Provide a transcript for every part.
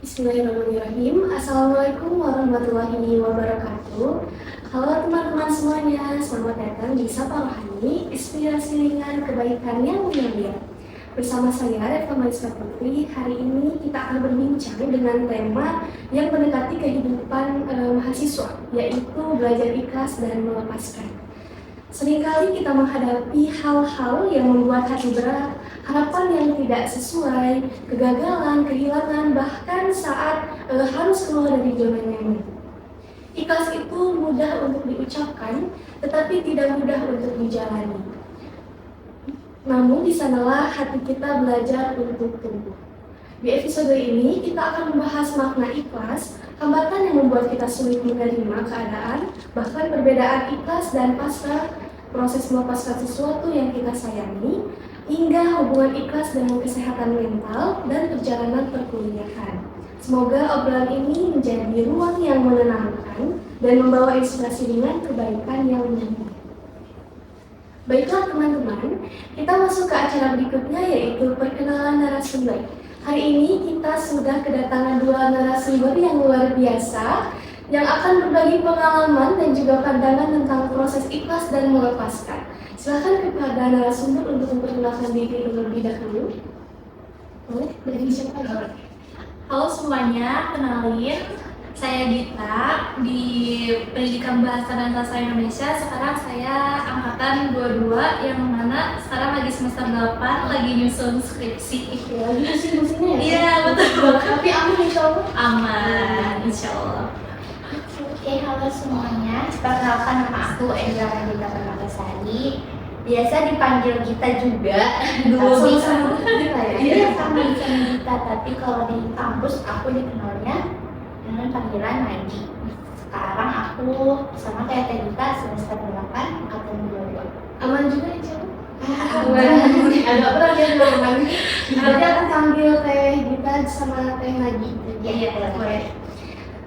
Bismillahirrahmanirrahim. Assalamualaikum warahmatullahi wabarakatuh. Halo teman-teman semuanya, selamat datang di Sapa Rohani, inspirasi ringan kebaikan yang mulia. Bersama saya Reva Mariska Putri, hari ini kita akan berbincang dengan tema yang mendekati kehidupan mahasiswa, yaitu belajar ikhlas dan melepaskan. Seringkali kita menghadapi hal-hal yang membuat hati berat, harapan yang tidak sesuai, kegagalan, kehilangan, bahkan saat harus keluar dari zona nyaman. Ikhlas itu mudah untuk diucapkan, tetapi tidak mudah untuk dijalani. Namun di sanalah hati kita belajar untuk tumbuh. Di episode ini kita akan membahas makna ikhlas, hambatan yang membuat kita sulit menerima keadaan, bahkan perbedaan ikhlas dan pasrah, proses melepaskan sesuatu yang kita sayangi, hingga hubungan ikhlas dengan kesehatan mental dan perjalanan perkuliahan. Semoga obrolan ini menjadi ruang yang menenangkan dan membawa inspirasi dengan kebaikan yang mulia. Baiklah teman-teman, kita masuk ke acara berikutnya, yaitu perkenalan narasumber. Hari ini kita sudah kedatangan dua narasumber yang luar biasa yang akan berbagi pengalaman dan juga pandangan tentang proses ikhlas dan melepaskan. Silakan kepada narasumber untuk memperkenalkan diri terlebih dahulu. Boleh? Dari siapa dulu? Halo semuanya, kenalin, saya Dita di Pendidikan Bahasa dan Sastra Indonesia. Sekarang saya angkatan 22 yang mana sekarang lagi semester 8, lagi nyusun skripsi. Ya, lagi musim-musimnya ya? Iya, betul. Tapi aman insya Allah? Aman, insya Allah. Oke, halo semuanya. Perkenalkan, nama aku Endra Randita Permatasari. Biasa dipanggil Gita juga. Dulu sama kita ya? Iya, sama Gita. Tapi kalau di kampus aku dikenalnya dengan panggilan Nagi. Sekarang aku sama kayak Teh Gita semester 8 atau 22. Aman juga insya Allah? Aman. Agak berat ya teman-teman. Berarti akan panggil Teh Gita sama Teh Nagi. Iya, boleh.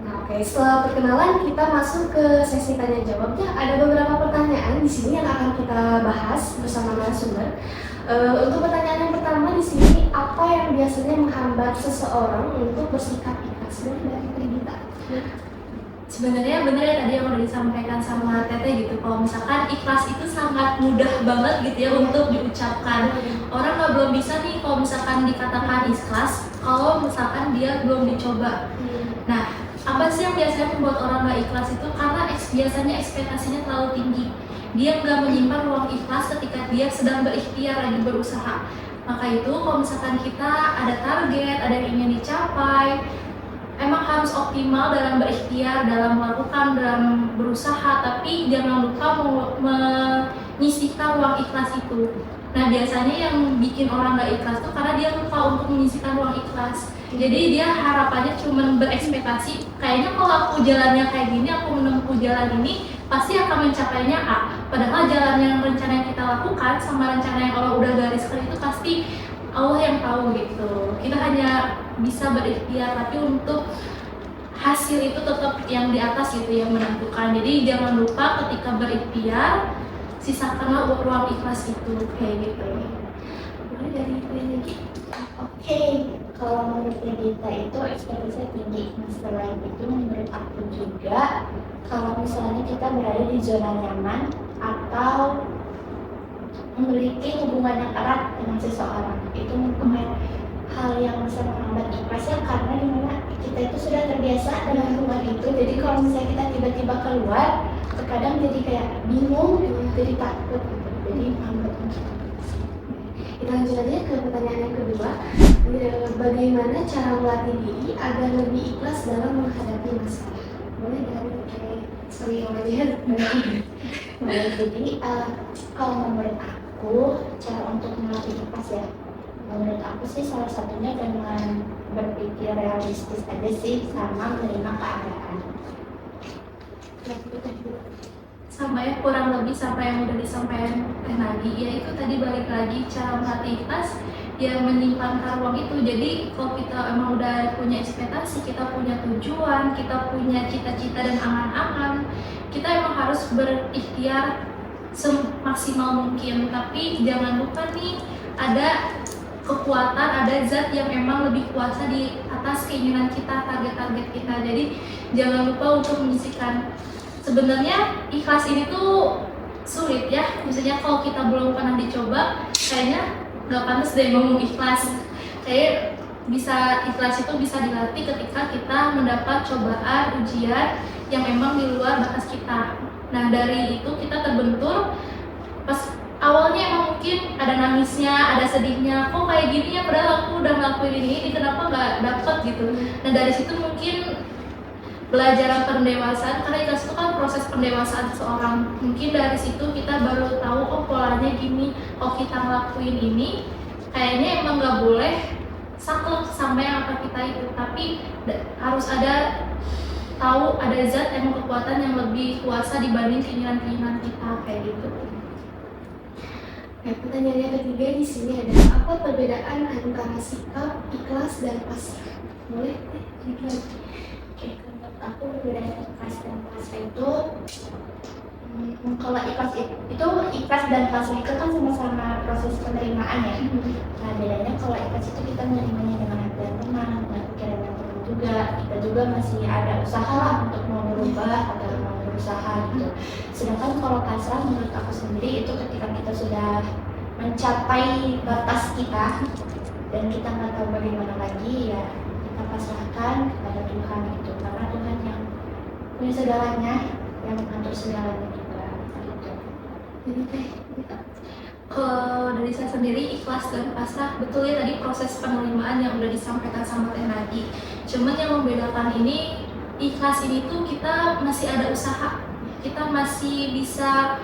Oke, setelah perkenalan kita masuk ke sesi tanya jawabnya. Ada beberapa pertanyaan di sini yang akan kita bahas bersama narasumber. Untuk pertanyaan yang pertama di sini, apa yang biasanya menghambat seseorang untuk bersikap ikhlas? Dari kita. Sebenarnya bener ya tadi yang udah disampaikan sama Teteh gitu. Kalau misalkan ikhlas itu sangat mudah banget gitu ya untuk diucapkan. Orang belum bisa nih kalau misalkan dikatakan ikhlas kalau misalkan dia belum dicoba. Nah, apa sih yang biasanya membuat orang gak ikhlas itu? Karena biasanya ekspektasinya terlalu tinggi. Dia nggak menyimpan ruang ikhlas ketika dia sedang berikhtiar lagi berusaha. Maka itu kalau misalkan kita ada target, ada yang ingin dicapai, emang harus optimal dalam berikhtiar, dalam melakukan, dalam berusaha, tapi jangan lupa menyisihkan ruang ikhlas itu. Nah, biasanya yang bikin orang gak ikhlas tuh karena dia lupa untuk menyisihkan ruang ikhlas. Jadi dia harapannya cuma berekspektasi, kayaknya kalau aku jalannya kayak gini, aku menempuh jalan ini, pasti akan mencapainya A. Padahal jalan yang rencana yang kita lakukan sama rencana yang Allah udah gariskan itu pasti Allah yang tahu gitu. Kita hanya bisa berikhtiar, tapi untuk hasil itu tetap yang di atas gitu yang menentukan. Jadi jangan lupa ketika berikhtiar, sisakanlah ruang ikhlas itu, kayak gitu. Boleh dari lagi? Oke, kalau menurut Dita itu ekspektasinya tinggi. Nah, selain itu menurut aku juga kalau misalnya kita berada di zona nyaman atau memiliki hubungan yang erat dengan seseorang, itu merupakan hal yang bisa menghambat ikhlasnya karena dimana kita itu sudah terbiasa dengan hubungan itu. Jadi kalau misalnya kita tiba-tiba keluar, terkadang jadi kayak bingung, jadi takut gitu. Jadi menghambat kita. Kita lanjut aja ke pertanyaan yang kedua. Bagaimana cara melatih diri agar lebih ikhlas dalam menghadapi masalah? Boleh dari sekali aja. Jadi kalau menurut aku cara untuk melatih ikhlas ya, menurut aku sih salah satunya dengan berpikir realistis aja sih, sama menerima keadaan. Sama ya, kurang lebih sampai yang udah disampaikan Teh Nagi, yaitu tadi balik lagi cara melatih ikhlas yang menyimpan ruang itu. Jadi kalau kita emang udah punya ekspektasi, kita punya tujuan, kita punya cita-cita dan angan-angan, kita emang harus berikhtiar semaksimal mungkin. Tapi jangan lupa nih, ada kekuatan, ada zat yang emang lebih kuasa di atas keinginan kita, target-target kita. Jadi jangan lupa untuk menyisihkan. Sebenarnya ikhlas ini tuh sulit ya, misalnya kalau kita belum pernah dicoba, kayaknya nggak pantas deh ngomong ikhlas. Kayak bisa ikhlas itu bisa dilatih ketika kita mendapat cobaan, ujian yang memang di luar batas kita. Nah dari itu kita terbentur, pas awalnya emang mungkin ada nangisnya, ada sedihnya, kok kayak gini ya padahal aku udah ngelakuin ini kenapa nggak dapet gitu. Nah dari situ mungkin belajar pendewasaan, karena ikhlas itu kan proses pendewasaan seseorang. Mungkin dari situ kita baru tahu oh polanya gini, oh kita ngelakuin ini kayaknya emang nggak boleh saklek sama yang apa kita itu, tapi harus ada tahu ada zat emang kekuatan yang lebih kuasa dibanding keinginan-keinginan kita kayak gitu. Nah, pertanyaan yang ketiga di sini adalah apa perbedaan antara sikap ikhlas dan pasrah? Boleh? Oke, menurut aku perbedaan ikhlas dan pasrah itu kalau ikhlas itu ikhlas dan pasrah itu kan sama-sama proses penerimaan ya. Nah bedanya kalau ikhlas itu kita menerimanya dengan hati yang tenang, dengan pikiran yang tenang juga. Kita juga masih ada usaha lah untuk mau berubah atau mau berusaha gitu. Sedangkan kalau pasrah menurut aku sendiri itu ketika kita sudah mencapai batas kita dan kita nggak tahu bagaimana lagi, ya kita pasrahkan kepada Tuhan gitu, karena Tuhan yang punya segalanya, yang mengatur segalanya juga gitu. Jadi Kalau dari saya sendiri ikhlas dan pasrah betul ya tadi proses penerimaan yang udah disampaikan sama Teh Nadi. Cuman yang membedakan ini ikhlas ini tuh kita masih ada usaha, kita masih bisa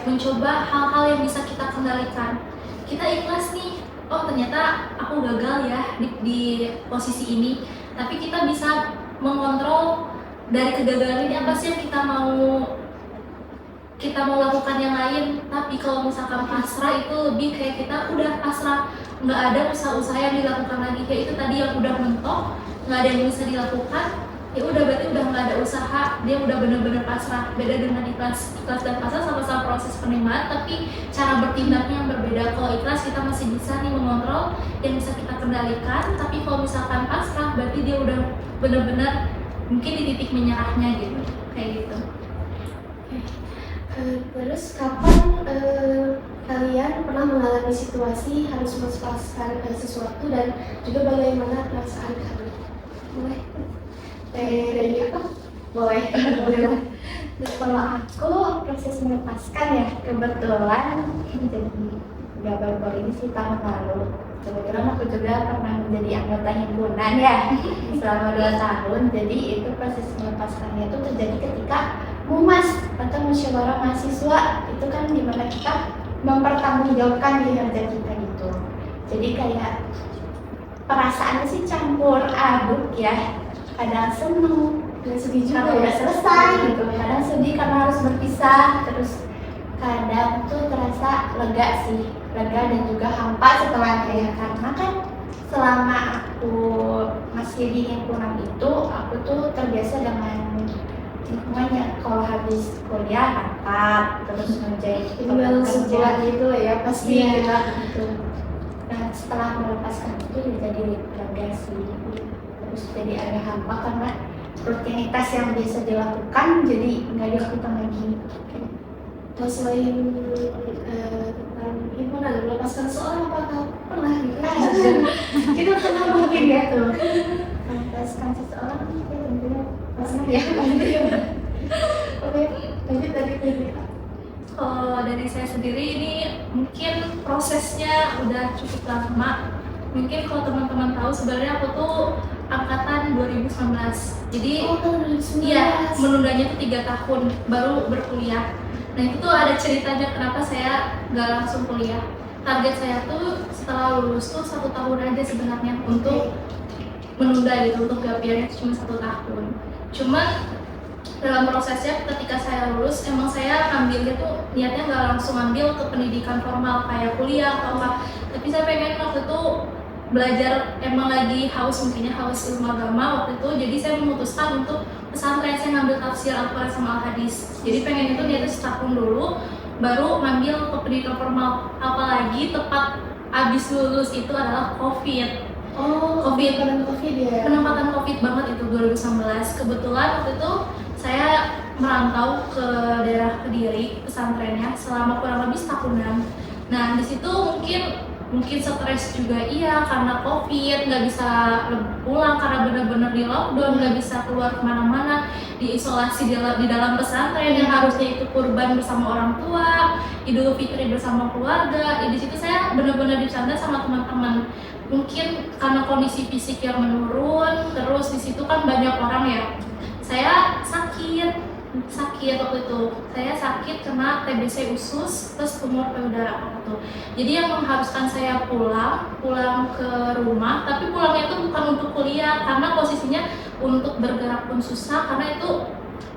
mencoba hal-hal yang bisa kita kendalikan. Kita ikhlas nih, oh ternyata aku gagal ya di posisi ini, tapi kita bisa mengontrol dari kegagalan ini apa sih yang kita mau lakukan yang lain. Tapi kalau misalkan pasrah itu lebih kayak kita udah pasrah, nggak ada usaha-usaha yang dilakukan lagi, kayak itu tadi yang udah mentok, nggak ada yang bisa dilakukan, ya udah berarti udah nggak ada usaha, dia udah bener-bener pasrah. Beda dengan ikhlas dan pasrah sama-sama proses penerimaan, tapi cara bertindaknya yang berbeda. Kalau ikhlas kita masih bisa nih mengontrol yang bisa kita kendalikan, tapi kalau misalkan pasrah berarti dia udah bener-bener mungkin di titik menyerahnya gitu, kayak gitu. Terus kapan kalian pernah mengalami situasi harus melepaskan sesuatu dan juga bagaimana perasaan kalian? Boleh? Dari apa? Boleh. Kalau aku proses melepaskan ya kebetulan jadi nggak baru-baru ini sih, tahun lalu. Kebetulan aku juga pernah menjadi anggota himpunan ya selama 2 tahun. Jadi itu proses melepaskannya itu terjadi ketika Mumas atau musyawarah mahasiswa, itu kan dimana kita mempertanggungjawabkan kinerja kita gitu. Jadi kayak perasaannya sih campur aduk ya, kadang seneng dan sedih juga ya. udah selesai gitu, kadang sedih karena harus berpisah, terus kadang tuh terasa lega sih, lega dan juga hampa setelahnya ya, karena kan selama aku masih di himpunan itu aku tuh terbiasa dengan lingkungannya. Kalau habis kuliah rapat, terus ngerjain Tinggal sebulan itu ya pasti kita gitu. Nah setelah melepaskan itu jadi lega sih, terus jadi agak hampa karena rutinitas yang biasa dilakukan jadi nggak dilakukan lagi. Kalau selain tentang himpunan melepaskan seorang, apakah pernah gitu? Itu pernah mungkin ya tuh melepaskan seseorang ya tentunya pernah ya. Oke, lanjut dari Febri. Kalau dari saya sendiri ini mungkin prosesnya udah cukup lama. Mungkin kalau teman-teman tahu sebenarnya aku tuh angkatan 2019. Jadi iya, menundanya tuh 3 tahun baru berkuliah. Nah itu tuh ada ceritanya kenapa saya nggak langsung kuliah. Target saya tuh setelah lulus tuh 1 tahun aja sebenarnya untuk menunda gitu, untuk gap year-nya cuma 1 tahun. Cuman dalam prosesnya ketika saya lulus emang saya ambilnya tuh niatnya nggak langsung ambil ke pendidikan formal kayak kuliah atau apa, tapi saya pengen waktu itu belajar, emang lagi mungkinnya haus ilmu agama waktu itu, jadi saya memutuskan untuk pesantren. Saya ngambil tafsir Al-Quran sama Al-Hadis, jadi pengen itu niatnya setahun dulu baru ngambil ke pendidikan formal, apalagi tepat abis lulus itu adalah COVID. COVID karena COVID ya. Penempatan COVID banget itu 2019. Kebetulan waktu itu saya merantau ke daerah Kediri, pesantrennya selama kurang lebih setahunan. Nah di situ mungkin stres juga iya karena COVID, nggak bisa pulang karena benar-benar di lockdown, nggak bisa keluar kemana-mana, diisolasi di dalam pesantren yang harusnya itu kurban bersama orang tua, Idul Fitri bersama keluarga. Di situ saya benar-benar di pesantren sama teman-teman. Mungkin karena kondisi fisik yang menurun, terus di situ kan banyak orang ya. Saya sakit waktu itu. Saya sakit kena TBC usus terus tumor payudara waktu itu. Jadi yang mengharuskan saya pulang ke rumah, tapi pulangnya itu bukan untuk kuliah karena posisinya untuk bergerak pun susah karena itu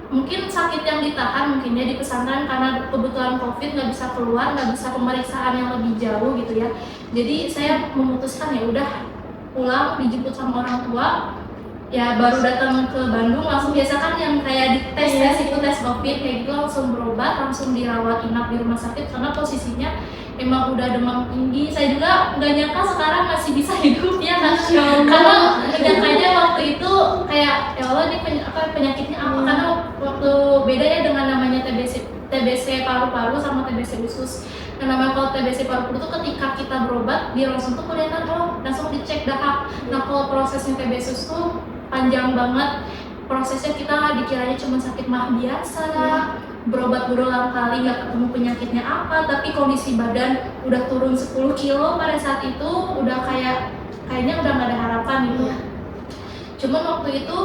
mungkin sakit yang ditahan mungkin ya di pesantren karena kebetulan COVID nggak bisa keluar, nggak bisa pemeriksaan yang lebih jauh gitu ya. Jadi saya memutuskan ya udah pulang, dijemput sama orang tua. Ya baru datang ke Bandung langsung biasa kan yang kayak di tes itu tes COVID kayak gitu, langsung berobat, langsung dirawat inap di rumah sakit karena posisinya emang udah demam tinggi. Saya juga nggak nyangka sekarang masih bisa hidup ya kan, karena nyangkanya waktu itu kayak ya Allah ini penyakitnya apa, karena waktu beda ya dengan namanya TBC paru-paru sama TBC usus. Nah namanya kalau TBC paru-paru itu ketika kita berobat di ronsen tuh kelihatan langsung dicek dahak. Nah kalau prosesnya TBC usus tuh panjang banget prosesnya, kita dikiranya cuma sakit mah biasa, berobat berulang kali nggak ketemu penyakitnya apa, tapi kondisi badan udah turun 10 kilo pada saat itu, udah kayaknya udah nggak ada harapan gitu. Cuman waktu itu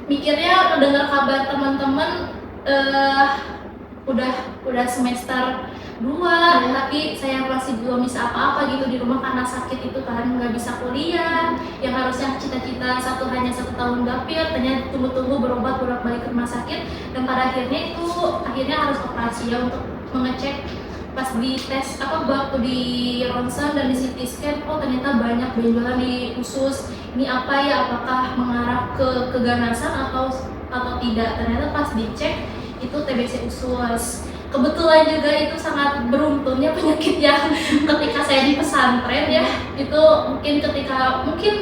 mikirnya mendengar kabar teman-teman udah semester 2, tapi saya masih belum bisa apa-apa gitu di rumah karena sakit itu kan, nggak bisa kuliah, yang harusnya cita-cita hanya satu tahun gapir, ternyata tunggu-tunggu berobat balik ke rumah sakit, dan pada akhirnya harus operasi ya untuk mengecek pas di tes waktu di ronsen dan di CT scan, ternyata banyak benjolan di usus. Ini apa ya, apakah mengarah ke keganasan atau tidak? Ternyata pas dicek itu TBC usus. Kebetulan juga itu sangat beruntungnya penyakit yang ketika saya di pesantren ya, itu mungkin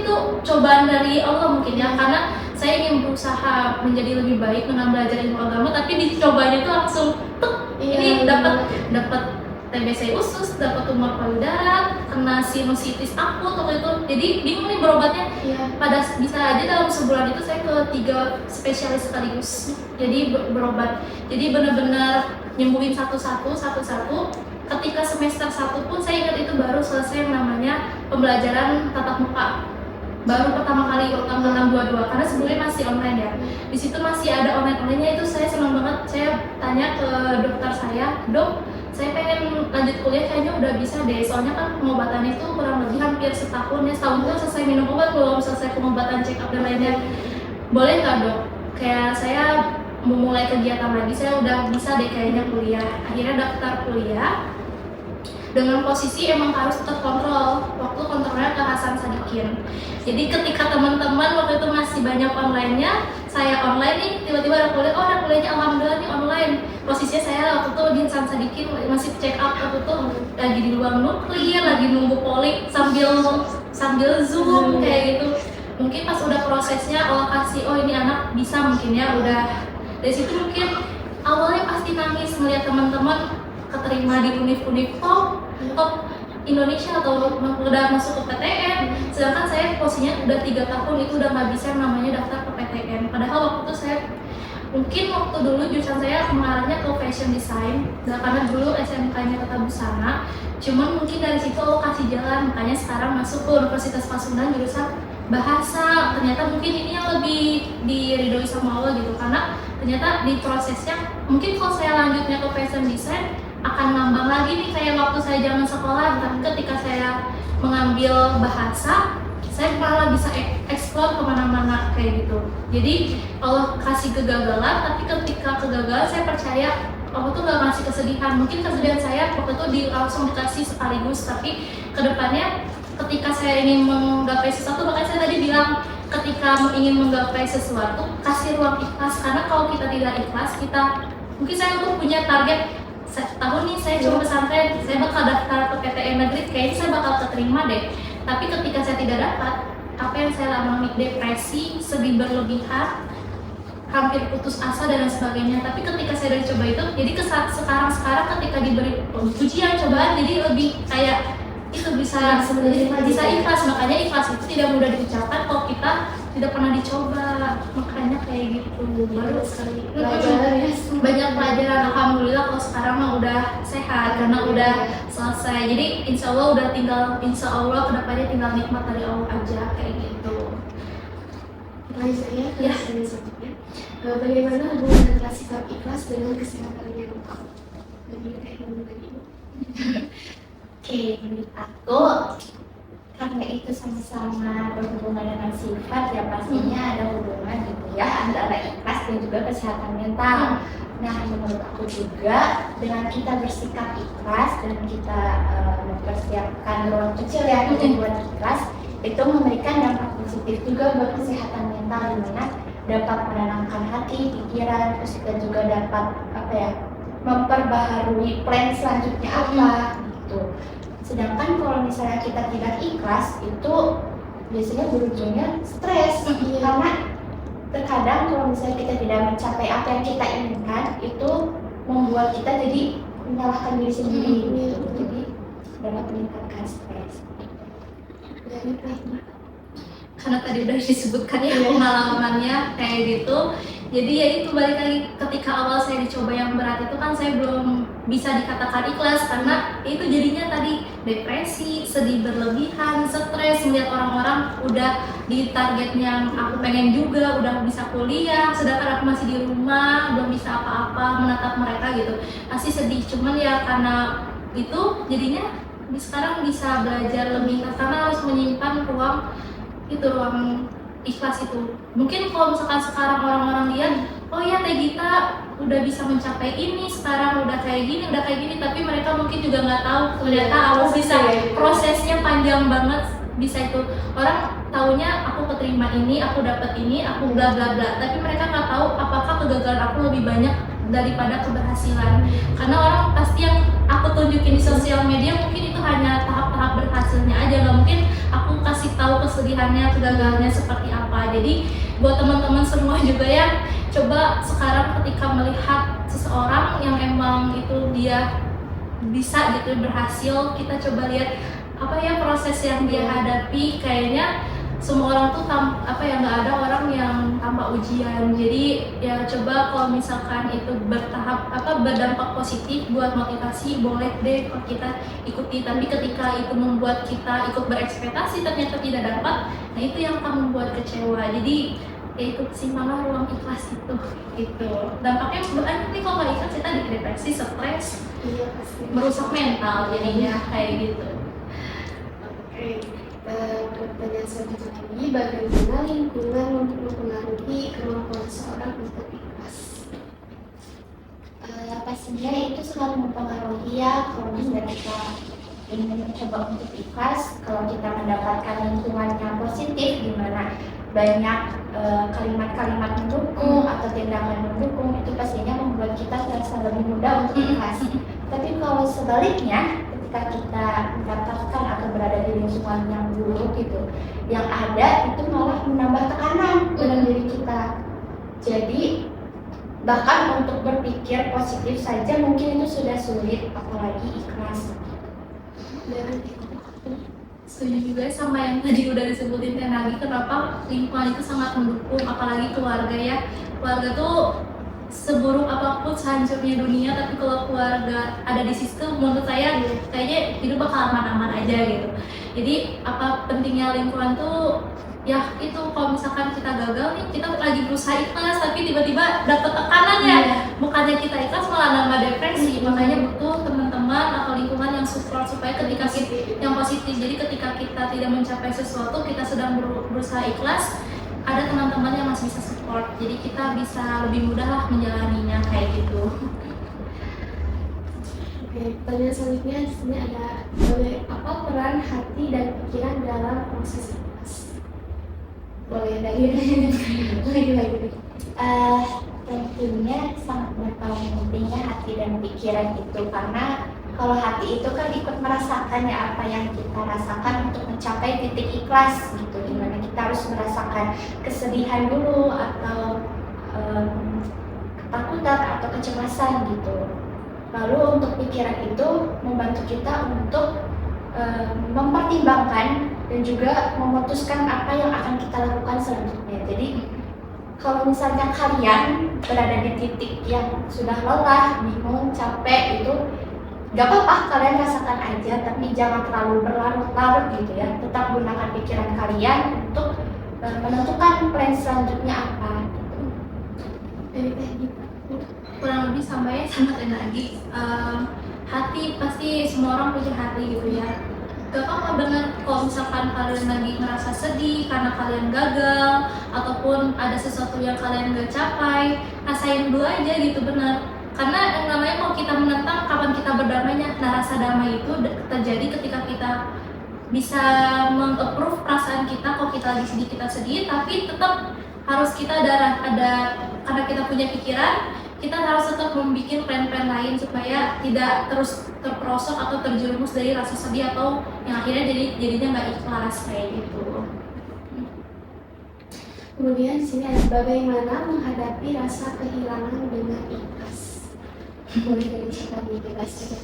tuh cobaan dari Allah mungkin ya, karena saya ingin berusaha menjadi lebih baik dengan belajar ilmu agama, tapi dicobanya tuh langsung ini dapat TBC usus, dapat tumor payudara, kena sinusitis akut waktu itu. Jadi bingung nih berobatnya. Pada bisa aja dalam sebulan itu saya ke 3 spesialis sekaligus. Jadi berobat. Jadi benar-benar nyembuhin satu-satu. Ketika semester 1 pun saya ingat itu baru selesai yang namanya pembelajaran tatap muka. Baru pertama kali waktu angkatan 22, karena sebelumnya masih online ya. Di situ masih ada online-nya, itu saya senang banget. Saya tanya ke dokter saya, "Dok, saya pengen lanjut kuliah, kayaknya udah bisa deh, soalnya kan pengobatannya itu kurang lebih hampir setahun ya, setahun itu selesai minum obat, belum selesai pengobatan, check up dan lainnya. Boleh nggak dok? Kayak saya mau mulai kegiatan lagi, saya udah bisa deh kayaknya kuliah." Akhirnya daftar kuliah dengan posisi emang harus tetap kontrol. Waktu kontrolnya ke Hasan Sadikin. Jadi ketika teman-teman waktu itu masih banyak online-nya, saya online nih, tiba-tiba ada kuliahnya alhamdulillah nih online. Posisinya saya waktu itu di Hasan Sadikin masih check up, waktu itu lagi di ruang nuklir, lagi nunggu polik sambil zoom kayak gitu. Mungkin pas udah prosesnya Allah kasih, ini anak bisa mungkin ya, udah dari situ mungkin awalnya pasti nangis melihat teman-teman keterima di univ-univ top Indonesia atau udah masuk ke PTN, sedangkan saya posisinya udah 3 tahun itu udah nggak bisa namanya daftar ke PTN. Padahal waktu itu saya mungkin waktu dulu jurusan saya mengarahnya ke fashion design, karena dulu SMK-nya Tata Busana. Cuman mungkin dari situ kasih jalan, makanya sekarang masuk ke Universitas Pasundan jurusan bahasa. Ternyata mungkin ini yang lebih diridhoi sama Allah gitu, karena ternyata di prosesnya mungkin kalau saya lanjutnya ke fashion design akan nambah lagi nih kayak waktu saya zaman sekolah, tapi ketika saya mengambil bahasa, saya malah bisa explore kemana-mana kayak gitu. Jadi Allah kasih kegagalan, tapi ketika kegagalan saya percaya Allah tuh gak ngasih kesedihan. Mungkin kesedihan saya waktu itu langsung dikasih sekaligus, tapi kedepannya ketika saya ingin menggapai sesuatu, makanya saya tadi bilang ketika ingin menggapai sesuatu kasih ruang ikhlas, karena kalau kita tidak ikhlas, mungkin saya tuh punya target tahun nih saya coba pesantren, saya bakal daftar ke PTN negeri, kayaknya saya bakal keterima deh. Tapi ketika saya tidak dapat, apa yang saya alami, depresi, sedih berlebihan, hampir putus asa dan lain sebagainya. Tapi ketika saya udah coba itu, jadi sekarang ketika diberi ujian cobaan, jadi lebih kayak itu bisa ikhlas. Makanya ikhlas itu tidak mudah diucapkan kalau kita tidak pernah dicoba, makanya kayak gitu. Baru sekali banyak pelajaran. Alhamdulillah kalau sekarang mah udah sehat karena udah selesai. Jadi insya Allah udah tinggal, insya Allah kedepannya tinggal nikmat dari Allah aja kayak gitu. Pertanyaan saya Ya. selanjutnya, bagaimana hubungan antara sikap ikhlas dengan kesehatan mental? Oke, menurut aku karena itu sama-sama berhubungan dengan sifat, ya pastinya ada hubungan gitu ya antara ikhlas dan juga kesehatan mental. Nah, menurut aku juga dengan kita bersikap ikhlas dan kita mempersiapkan ruang kecil ya untuk buat ikhlas, itu memberikan dampak positif juga buat kesehatan mental, di mana dapat menenangkan hati, pikiran, terus kita juga dapat memperbaharui plan selanjutnya apa gitu. Sedangkan kalau misalnya kita tidak ikhlas, itu biasanya berujungnya stres, karena terkadang kalau misalnya kita tidak mencapai apa yang kita inginkan, itu membuat kita jadi menyalahkan diri sendiri, jadi dapat meningkatkan stres. Karena tadi udah disebutkan ya pengalamannya kayak gitu. Jadi ya itu, balik lagi ketika awal saya dicoba yang berat itu kan saya belum bisa dikatakan ikhlas, karena itu jadinya tadi depresi, sedih berlebihan, stres melihat orang-orang udah di target yang aku pengen juga, udah bisa kuliah, sedangkan aku masih di rumah belum bisa apa-apa, menatap mereka gitu, pasti sedih. Cuman ya karena itu jadinya sekarang bisa belajar lebih, karena harus menyimpan ruang ikhlas itu. Mungkin kalau misalkan sekarang orang-orang lihat, oh ya Teh Gita udah bisa mencapai ini, sekarang udah kayak gini, tapi mereka mungkin juga nggak tahu ternyata aku bisa, prosesnya panjang banget. Bisa itu orang taunya aku keterima ini, aku dapat ini, aku bla bla bla, tapi mereka nggak tahu apakah kegagalan aku lebih banyak daripada keberhasilan. Karena orang pasti yang aku tunjukin di sosial media mungkin itu hanya tahap-tahap berhasilnya aja, nggak mungkin aku kasih tahu kesedihannya, kegagalannya seperti apa. Jadi buat teman-teman semua juga ya, coba sekarang ketika melihat seseorang yang emang itu dia bisa gitu berhasil, kita coba lihat apa ya proses yang dia hadapi. Kayaknya semua orang tuh nggak ada orang yang tanpa ujian. Jadi ya coba kalau misalkan itu berdampak positif buat motivasi, boleh deh kalau kita ikuti. Tapi ketika itu membuat kita ikut berekspektasi ternyata tidak dapat, nah itu yang akan membuat kecewa. Jadi ya itu simpanlah ruang ikhlas itu gitu. Dampaknya banyak nih kalau nggak ikhlas, kita depresi, stres, merusak mental jadinya kayak gitu. Pertanyaan selanjutnya lagi, bagaimana lingkungan mempengaruhi kemampuan seseorang untuk ikhlas? Pastinya itu sangat mempengaruhi ya kalau misalnya kita ingin mencoba untuk ikhlas. Kalau kita mendapatkan lingkungan yang positif, di mana banyak kalimat-kalimat mendukung atau tindakan mendukung, itu pastinya membuat kita terasa lebih mudah untuk ikhlas. Tapi kalau sebaliknya, ketika kita mendapatkan atau berada di lingkungan yang buruk gitu, yang ada itu malah menambah tekanan dalam diri kita. Jadi bahkan untuk berpikir positif saja mungkin itu sudah sulit, apalagi ikhlas. Setuju juga sama yang tadi udah disebutin Teh Nagi, kenapa lingkungan itu sangat mendukung, apalagi keluarga ya. Keluarga tuh seburuk apapun, sehancurnya dunia, tapi kalau keluarga ada di situ, menurut saya kayaknya hidup bakal aman-aman aja gitu. Jadi apa pentingnya lingkungan tuh ya itu, kalau misalkan kita gagal nih, kita lagi berusaha ikhlas tapi tiba-tiba dapet tekanan ya, bukannya kita ikhlas malah nambah depresi. Makanya butuh teman-teman atau lingkungan yang support supaya ketika yang positif. Jadi ketika kita tidak mencapai sesuatu, kita sedang berusaha ikhlas, ada teman-teman yang masih bisa support, jadi kita bisa lebih mudah lah menjalaninya kayak gitu. Oke, pertanyaan selanjutnya di sini ada, apa peran hati dan pikiran dalam proses ikhlas? Boleh dari lagi. Eh, tentunya sangat berperan pentingnya hati dan pikiran itu, karena kalau hati itu kan ikut merasakan ya apa yang kita rasakan untuk mencapai titik ikhlas gitu, dimana kita harus merasakan kesedihan dulu atau ketakutan atau kecemasan gitu. Lalu untuk pikiran itu membantu kita untuk mempertimbangkan dan juga memutuskan apa yang akan kita lakukan selanjutnya. Jadi kalau misalnya kalian berada di titik yang sudah lelah, bingung, capek itu gak apa-apa, kalian rasakan aja, tapi jangan terlalu berlarut-larut gitu ya. Tetap gunakan pikiran kalian untuk menentukan plan selanjutnya apa gitu. Kurang lebih sama energi. Hati pasti semua orang punya hati gitu ya. Gak apa-apa bener kalau misalkan kalian lagi ngerasa sedih karena kalian gagal ataupun ada sesuatu yang kalian gak capai, rasain dulu aja gitu, bener. Karena yang namanya kalau kita menentang, kapan kita berdamainya? Nah, rasa damai itu terjadi ketika kita bisa meng-approve perasaan kita. Kalau kita lagi sedih, kita sedih, tapi tetap harus kita ada karena kita punya pikiran, kita harus tetap membuat plan-plan lain supaya tidak terus terperosok atau terjerumus dari rasa sedih atau yang akhirnya jadinya nggak ikhlas kayak gitu. Kemudian di sini ada bagaimana menghadapi rasa kehilangan dengan ikhlas. Boleh dari siapa nih ikhlas aja?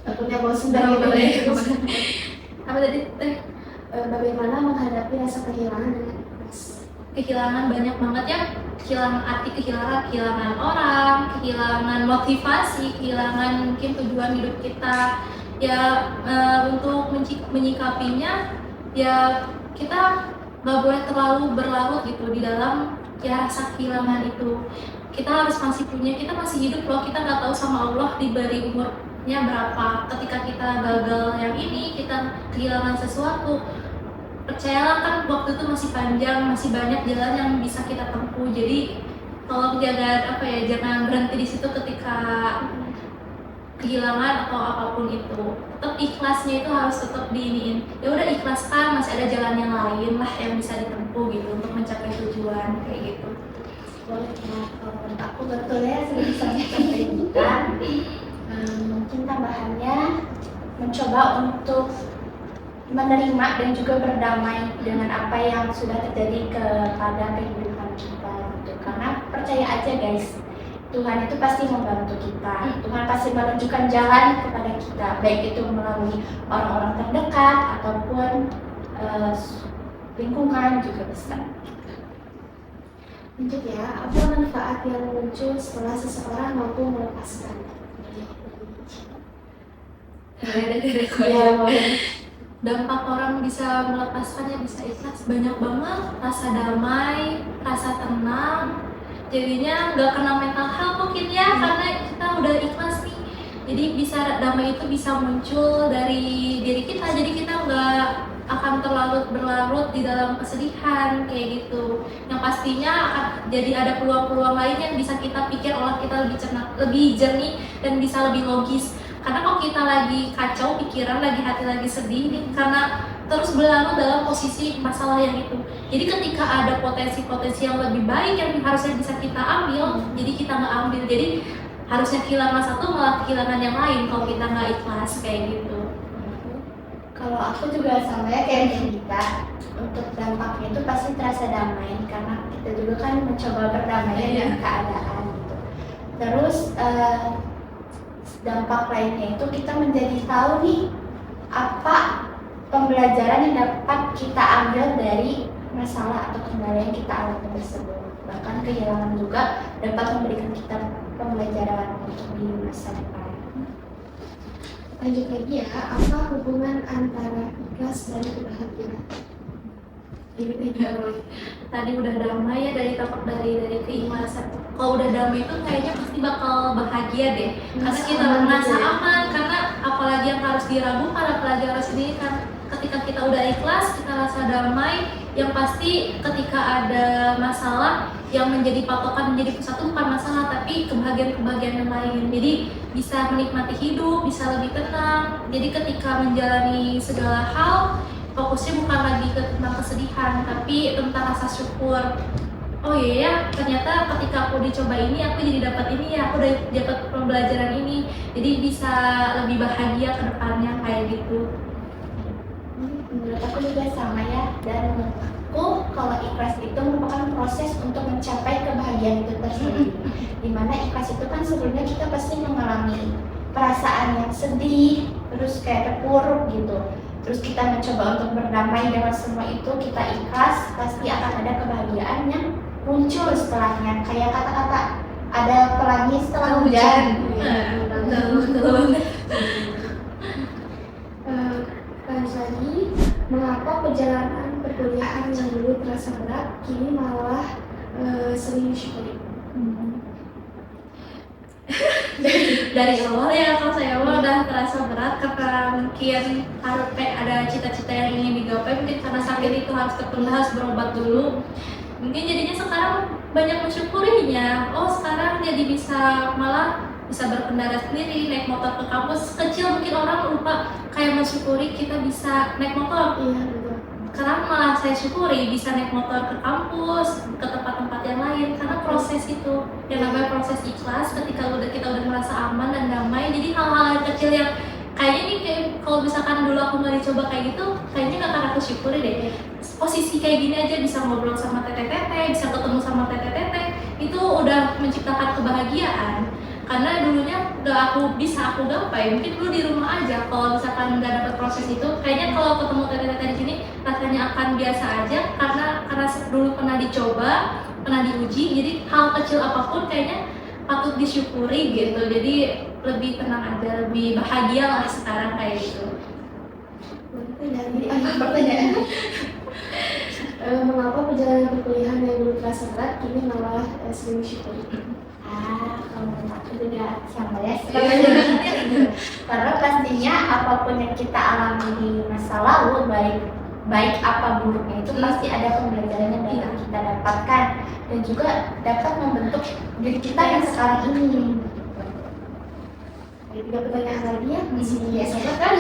Takutnya bosan dari Apa tadi? Bagaimana menghadapi rasa kehilangan dengan ikhlas? Kehilangan banyak banget ya, kehilangan arti, kehilangan orang, kehilangan motivasi, kehilangan mungkin tujuan hidup kita ya. Untuk menyikapinya ya kita nggak boleh terlalu berlarut gitu di dalam ya rasa kehilangan itu. Kita harus kita masih hidup loh, kita nggak tahu sama Allah diberi umurnya berapa. Ketika kita gagal yang ini, kita kehilangan sesuatu, percayalah kan waktu itu masih panjang, masih banyak jalan yang bisa kita tempuh. Jadi tolong jangan berhenti di situ ketika kehilangan atau apapun itu. Tetap ikhlasnya itu harus tetap diiniin. Ya udah ikhlaskan, masih ada jalan yang lain lah yang bisa ditempuh gitu untuk mencapai tujuan kayak gitu. Boleh ya, kalau menurut aku betul ya sudah disampaikan dari kita. Mungkin tambahannya mencoba untuk menerima dan juga berdamai dengan apa yang sudah terjadi kepada kehidupan kita gitu. Karena percaya aja guys, Tuhan itu pasti membantu kita. Tuhan pasti menunjukkan jalan kepada kita, baik itu melalui orang-orang terdekat ataupun lingkungan juga bisa. Lanjut ya, apa manfaat yang muncul setelah seseorang mampu melepaskan? Ya, dampak orang bisa melepaskannya, bisa ikhlas banyak banget. Rasa damai, rasa tenang, jadinya nggak kena mental health mungkin ya, karena kita udah ikhlas nih. Jadi damai itu bisa muncul dari diri kita, jadi kita nggak akan terlalu berlarut di dalam kesedihan kayak gitu. Yang pastinya akan jadi ada peluang-peluang lain yang bisa kita pikir, olah kita lebih jernih dan bisa lebih logis. Karena kalau kita lagi kacau pikiran, hati lagi sedih nih, karena terus berlarut dalam posisi masalah yang itu. Jadi ketika ada potensi-potensi yang lebih baik yang harusnya bisa kita ambil, jadi kita nggak ambil. Jadi harusnya kehilangan satu malah kehilangan yang lain kalau kita nggak ikhlas kayak gitu. Kalau aku juga sama ya kayak kita, untuk dampaknya itu pasti terasa damai karena kita juga kan mencoba berdamai dengan keadaan gitu. Terus dampak lainnya itu kita menjadi tahu nih apa pembelajaran yang dapat kita ambil dari masalah atau kendala yang kita alami tersebut. Bahkan kehilangan juga dapat memberikan kita pembelajaran untuk di masa depan. Lanjut lagi ya, apa hubungan antara ikhlas dan kebahagiaan? Tadi udah damai ya dari keikhlasan. Kalau udah damai itu kayaknya pasti bakal bahagia deh, karena kita merasa aman. Karena apalagi yang harus diragukan, apalagi harus ini kan. Ketika kita udah ikhlas, kita rasa damai. Yang pasti ketika ada masalah, yang menjadi patokan, menjadi pusat itu bukan masalah, tapi kebahagiaan-kebahagiaan yang lain. Jadi bisa menikmati hidup, bisa lebih tenang. Jadi ketika menjalani segala hal, fokusnya bukan lagi tentang kesedihan, tapi tentang rasa syukur. oh iya ya, ternyata ketika aku dicoba ini aku jadi dapat ini ya, aku udah dapat pembelajaran ini, jadi bisa lebih bahagia ke depannya kayak gitu. Menurut aku juga sama ya, dan menurut aku kalau ikhlas itu merupakan proses untuk mencapai kebahagiaan itu tersendiri. Dimana ikhlas itu kan sebelumnya kita pasti mengalami perasaan yang sedih, terus kayak terpuruk gitu. Terus kita mencoba untuk berdamai dengan semua itu, kita ikhlas, pasti akan ada kebahagiaan yang muncul setelahnya. Kayak kata-kata ada pelangi setelah hujan. Betul banget. Lanjut lagi, mengapa perjalanan perkuliahan yang dulu terasa berat kini malah sering disyukuri? Dari awal ya, kalau saya awal udah terasa berat karena mungkin harus ada cita-cita yang ingin digapai, mungkin karena sakit itu harus tertunda, harus berobat dulu. Mungkin jadinya sekarang banyak mensyukurinya. Oh sekarang jadi malah bisa berkendara sendiri, naik motor ke kampus. Kecil mungkin orang lupa kayak mensyukuri kita bisa naik motor. Iya betul. Sekarang malah saya syukuri bisa naik motor ke kampus, ke tempat-tempat yang lain, karena proses itu yang namanya proses ikhlas. Ketika kita udah merasa aman dan damai, jadi hal-hal yang kecil yang kayaknya nih kalau misalkan dulu aku nggak dicoba kayak gitu, kayaknya nggak akan aku syukuri deh. Posisi kayak gini aja bisa ngobrol sama teteh-teteh, bisa ketemu sama teteh-teteh, itu udah menciptakan kebahagiaan. Karena dulunya udah aku gapai, mungkin dulu di rumah aja. Kalau misalkan nggak dapet proses itu, kayaknya kalau ketemu teteh-teteh di sini rasanya akan biasa aja, karena dulu pernah dicoba, pernah diuji. Jadi hal kecil apapun kayaknya patut disyukuri gitu. Jadi lebih tenang aja, lebih bahagia lah sekarang kayak gitu. Jadi apa pertanyaan? Mengapa perjalanan perkuliahan yang dulu terasa berat kini malah sering disyukuri? Kalau menurut aku juga sama ya. Karena pastinya apapun yang kita alami di masa lalu, baik apa buruknya, itu pasti ada pembelajaran yang dapat kita dapatkan dan juga dapat membentuk diri kita yang sekarang ini. Ada 3 pertanyaan lagi ya, di sini biasa kan?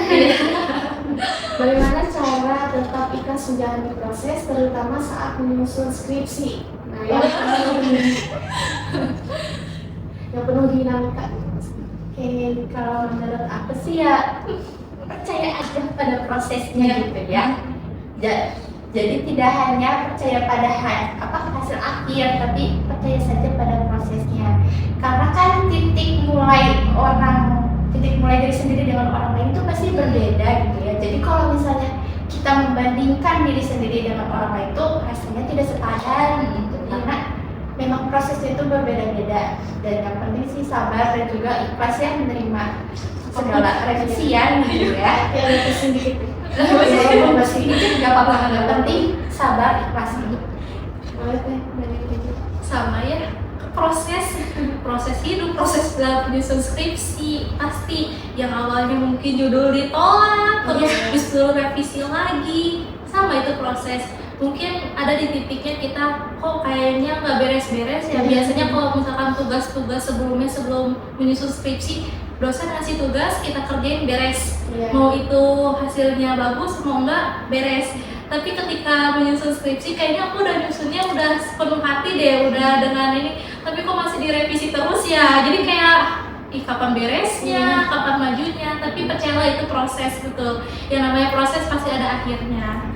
Bagaimana cara tetap ikhlas menjalani proses, terutama saat menyusun skripsi? Nah, yang penuh dinamika. Oke, kalau menurut aku sih ya percaya aja pada prosesnya gitu ya. Jadi tidak hanya percaya pada hasil akhir, tapi percaya saja pada prosesnya. Karena kan titik mulai diri sendiri dengan orang lain itu pasti berbeda gitu ya. Jadi kalau misalnya kita membandingkan diri sendiri dengan orang lain itu rasanya tidak sepadan gitu, karena memang prosesnya itu berbeda-beda. Dan yang penting sih sabar dan juga ikhlas ya menerima segala revisian gitu ya. Yang revisi dikit. Walaupun masih dikit nggak apa-apa, yang penting sabar ikhlas gitu. Boleh teh, dari itu. Sama ya, proses hidup, proses dalam penyusun skripsi. Pasti yang awalnya mungkin judul ditolak, terus disuruh revisi lagi, sama itu proses. Mungkin ada di titiknya kita kok kayaknya nggak beres-beres ya. Biasanya kalau misalkan tugas-tugas sebelum menyusun skripsi, dosen ngasih tugas kita kerjain beres, mau itu hasilnya bagus mau enggak beres. Tapi ketika menyusun skripsi kayaknya aku udah nyusunnya udah sepenuh hati deh, udah dengan ini, tapi kok masih direvisi terus ya. Jadi kayak kapan beresnya, kapan majunya. Tapi percayalah itu proses gitu. Yang namanya proses pasti ada akhirnya.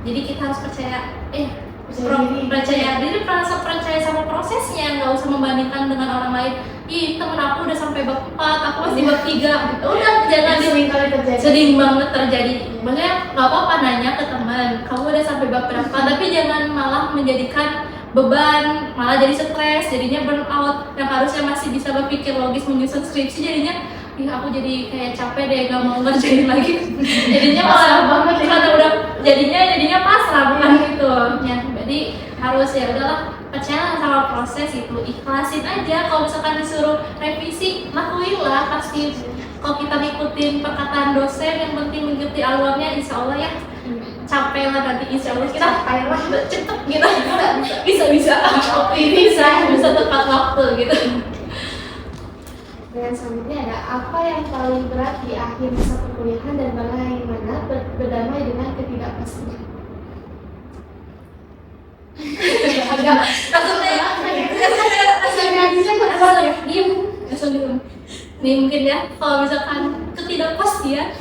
Jadi kita harus percaya diri, percaya sama prosesnya, nggak usah membandingkan dengan orang lain. Ih, temen aku udah sampai bab 4, aku masih bab 3. Udah, jangan sering banget terjadi. Makanya nggak apa-apa nanya ke teman, kamu udah sampai bab berapa, tapi jangan malah menjadikan beban, malah jadi stres, jadinya burnout. Yang harusnya masih bisa berpikir logis menyusun skripsi, jadinya aku jadi kayak capek deh, gak mau ngerjain lagi. Jadinya malah banget karena udah jadinya pasrah bukan gitu ya. Jadi harus ya udahlah, percaya sama proses itu, ikhlasin aja. Kalau misalkan disuruh revisi, lakuinlah pasti. Kalau kita ngikutin perkataan dosen, yang penting mengikuti alurnya, insya Allah ya capek lah nanti, insya Allah kita cepet gitu. Bisa optimis bisa tepat waktu gitu. Dan selanjutnya ada apa yang paling berat di akhir masa perkuliahan dan bagaimana berdamai dengan ketidakpastian? diem. Nih mungkin ya, kalau misalkan ketidakpastian,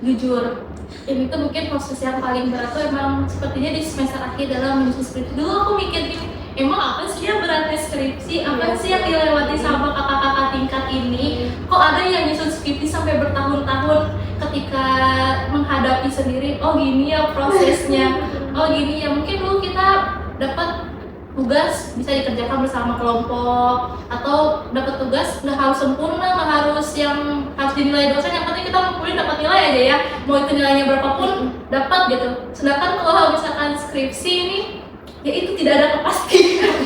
jujur ini tuh mungkin proses yang paling berat tuh emang sepertinya di semester akhir dalam menyusun skripsi. Dulu aku mikir emang apa sih yang beratnya skripsi, apa sih yang dilewati sama kakak-kakak tingkat ini, kok ada yang nyusun skripsi sampai bertahun-tahun ketika menghadapi sendiri, oh gini ya prosesnya, oh gini ya. Mungkin dulu kita dapat tugas bisa dikerjakan bersama kelompok, atau dapat tugas nggak harus sempurna, nggak harus yang harus dinilai dosen, yang penting kita ngumpulin dapat nilai aja ya, mau itu nilainya berapapun dapat gitu. Sedangkan kalau misalkan skripsi ini ya itu tidak ada kepastian.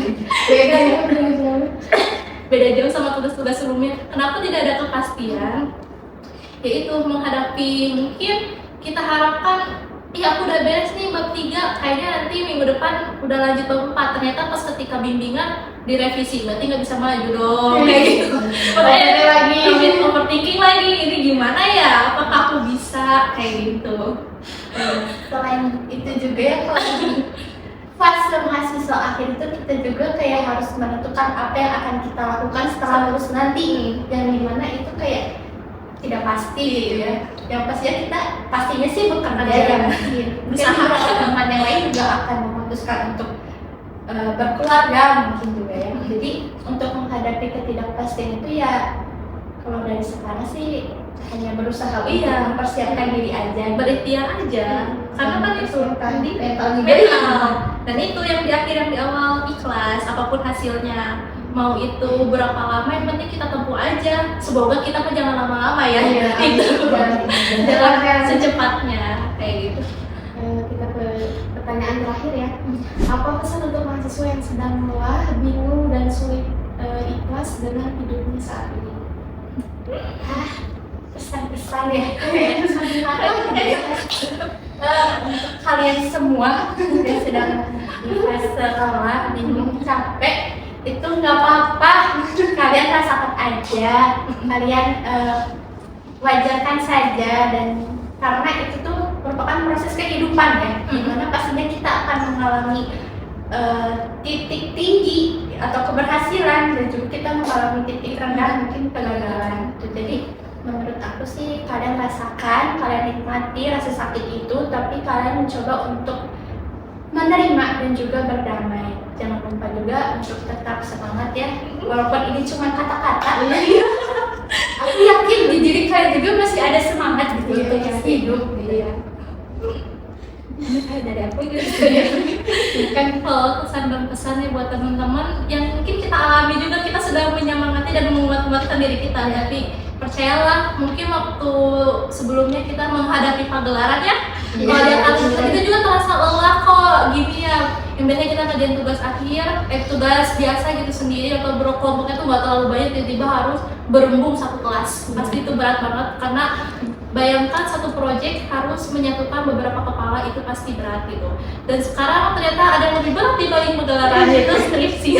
Beda jauh sama tugas-tugas sebelumnya. Kenapa tidak ada kepastian? Yaitu menghadapi mungkin kita harapkan aku udah beres nih bab 3, kayaknya nanti minggu depan udah lanjut bab 4. Ternyata pas ketika bimbingan direvisi, berarti nggak bisa maju dong, kayak gitu. Makanya lagi overthinking lagi, ini gimana ya, apakah aku bisa, kayak gitu. Selain itu juga ya, kalau di fase mahasiswa akhir itu kita juga kayak harus menentukan apa yang akan kita lakukan setelah lulus nanti, yang dimana itu kayak tidak pasti gitu ya. Yang pastinya kita pastinya sih bekerja ya, mungkin teman yang lain juga akan memutuskan untuk berkeluarga mungkin juga ya. Jadi untuk menghadapi ketidakpastian itu ya, kalau dari sekarang sih hanya berusaha untuk mempersiapkan diri aja, berikhtiar aja, karena kan itu tadi mental. Dan itu yang di akhir, yang di awal ikhlas apapun hasilnya, mau itu berapa lama yang penting kita tempuh aja. Semoga kita pun jangan lama-lama ya, itu jangan secepatnya kayak gitu. Kita ke pertanyaan terakhir ya. Apa pesan untuk mahasiswa yang sedang lelah, bingung dan sulit ikhlas dengan hidupnya saat ini? Pesan-pesan ya, untuk kalian semua yang sedang di fase lelah, bingung, capek, itu nggak apa-apa, kalian rasakan aja, kalian wajarkan saja, dan karena itu tuh merupakan proses kehidupan ya, dimana pastinya kita akan mengalami titik tinggi atau keberhasilan, dan juga kita mengalami titik rendah, mungkin kegagalan. Jadi menurut aku sih kalian rasakan, kalian nikmati rasa sakit itu, tapi kalian mencoba untuk menerima dan juga berdamai. Jangan lupa juga untuk tetap semangat ya, walaupun ini cuma kata-kata. Aku yakin di diri kalian juga masih ada semangat gitu untuk hidup gitu ya. Dari aku gitu ya. Kan kalau pesan dan pesannya buat teman-teman yang mungkin kita alami juga, kita sedang menyemangati dan menguatkan diri kita, tapi percayalah, mungkin waktu sebelumnya kita menghadapi pagelaran ya, kalau di atas kita juga terasa lelah kok gini ya. Yang biasanya kita kerjain tugas akhir, tugas biasa gitu sendiri atau berkelompoknya tuh nggak terlalu banyak, tiba-tiba harus berembung satu kelas. Pasti itu berat banget, karena bayangkan satu proyek harus menyatukan beberapa kepala, itu pasti berat gitu. Dan sekarang ternyata ada yang lebih berat dibanding pagelaran, yaitu skripsi.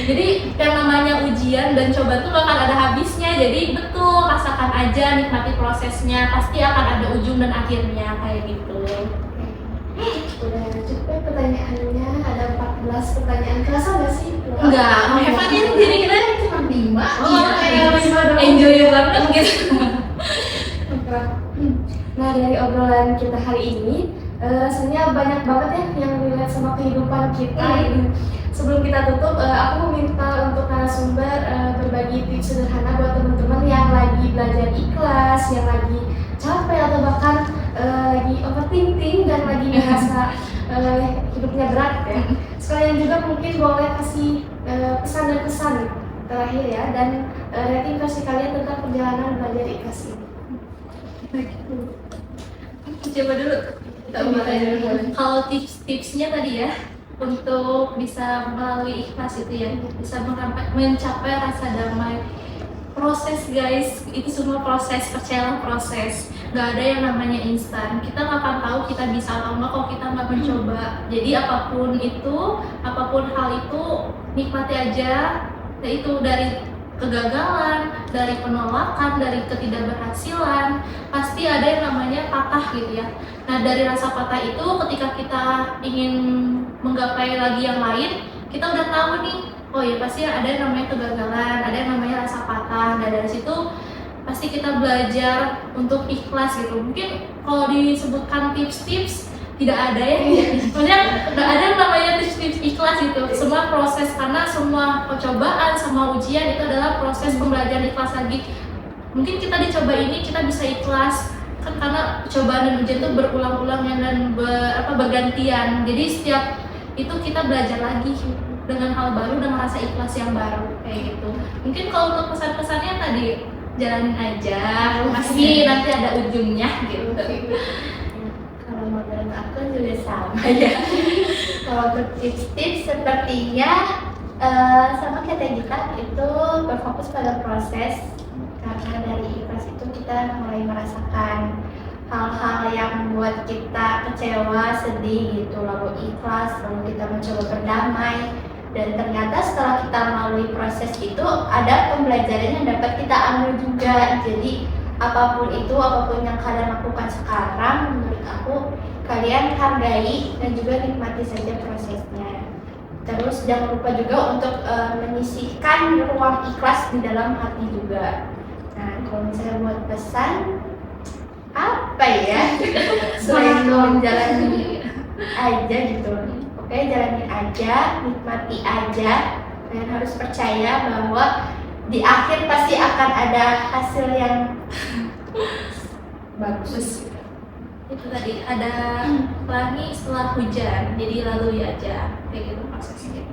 Jadi yang namanya ujian dan coba tuh gak akan ada habisnya. Jadi betul, rasakan aja, nikmati prosesnya, pasti akan ada ujung dan akhirnya kayak gitu. Udah cukup pertanyaannya, ada 14 pertanyaan. Kerasa nggak sih? Enggak, hebatnya diri kita Cuma 5. enjoy banget gitu. Nah, dari obrolan kita hari ini, sebenarnya banyak banget ya yang relate sama kehidupan kita. Sebelum kita tutup, aku meminta untuk narasumber berbagi tips sederhana buat teman-teman yang lagi belajar ikhlas, yang lagi capek atau bahkan lagi overthinking dan lagi merasa hidupnya berat ya. Sekalian juga mungkin boleh kasih pesan dan kesan terakhir ya, dan rating versi kalian tentang perjalanan belajar ikhlas ini. Coba dulu. Kalau tips-tipsnya tadi ya, untuk bisa melalui ikhlas itu ya, bisa mencapai rasa damai. Proses guys, itu semua proses, percayalah proses. Gak ada yang namanya instan. Kita nggak akan tahu kita bisa atau enggak kalau kita nggak mencoba. Jadi apapun itu, apapun hal itu, nikmati aja. Nah, itu dari kegagalan, dari penolakan, dari ketidakberhasilan, pasti ada yang namanya patah gitu ya. Nah, dari rasa patah itu ketika kita ingin menggapai lagi yang lain, kita udah tahu nih, oh ya pasti ada yang namanya kegagalan, ada yang namanya rasa patah. Dan dari situ pasti kita belajar untuk ikhlas gitu. Mungkin kalau disebutkan tips-tips tidak ada ya, maksudnya nggak ada yang namanya tips-tips ikhlas gitu. Semua proses, karena semua percobaan sama ujian itu adalah proses pembelajaran ikhlas lagi. Mungkin kita dicoba ini kita bisa ikhlas kan karena cobaan dan ujian itu berulang-ulang dan bergantian. Jadi setiap itu kita belajar lagi dengan hal baru, dengan rasa ikhlas yang baru kayak gitu. Mungkin kalau untuk pesan-pesannya tadi jalanin aja, pasti nanti ada ujungnya gitu. Kalau menurut aku juga sama ya. Kalau untuk tips-tips sepertinya sama kayak kita itu berfokus pada proses, karena dari ikhlas itu kita mulai merasakan hal-hal yang membuat kita kecewa, sedih gitu, lalu ikhlas, lalu kita mencoba berdamai. Dan ternyata setelah kita melalui proses itu ada pembelajaran yang dapat kita ambil juga. Jadi apapun yang kalian lakukan sekarang, menurut aku kalian hargai dan juga nikmati saja prosesnya. Terus jangan lupa juga untuk menyisihkan ruang ikhlas di dalam hati juga. Nah, kalau misalnya buat pesan apa ya? Selain menjalani aja gitu. Oke, jalanin aja, nikmati aja. Kalian harus percaya bahwa di akhir pasti akan ada hasil yang bagus. Itu tadi ada pelangi setelah hujan, jadi lalui aja kayak gitu prosesnya.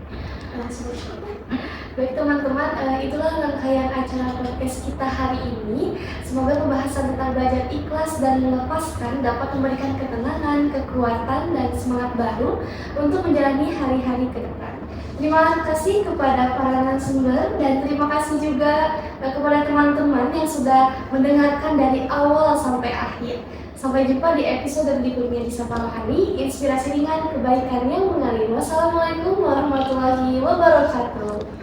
Baik teman-teman, itulah rangkaian acara podcast kita hari ini. Semoga pembahasan tentang belajar ikhlas dan melepaskan dapat memberikan ketenangan, kekuatan, dan semangat baru untuk menjalani hari-hari ke depan. Terima kasih kepada para narasumber dan terima kasih juga kepada teman-teman yang sudah mendengarkan dari awal sampai akhir. Sampai jumpa di episode berikutnya di Sapa Rohani, inspirasi ringan kebaikan yang mengalir. Wassalamualaikum warahmatullahi wabarakatuh.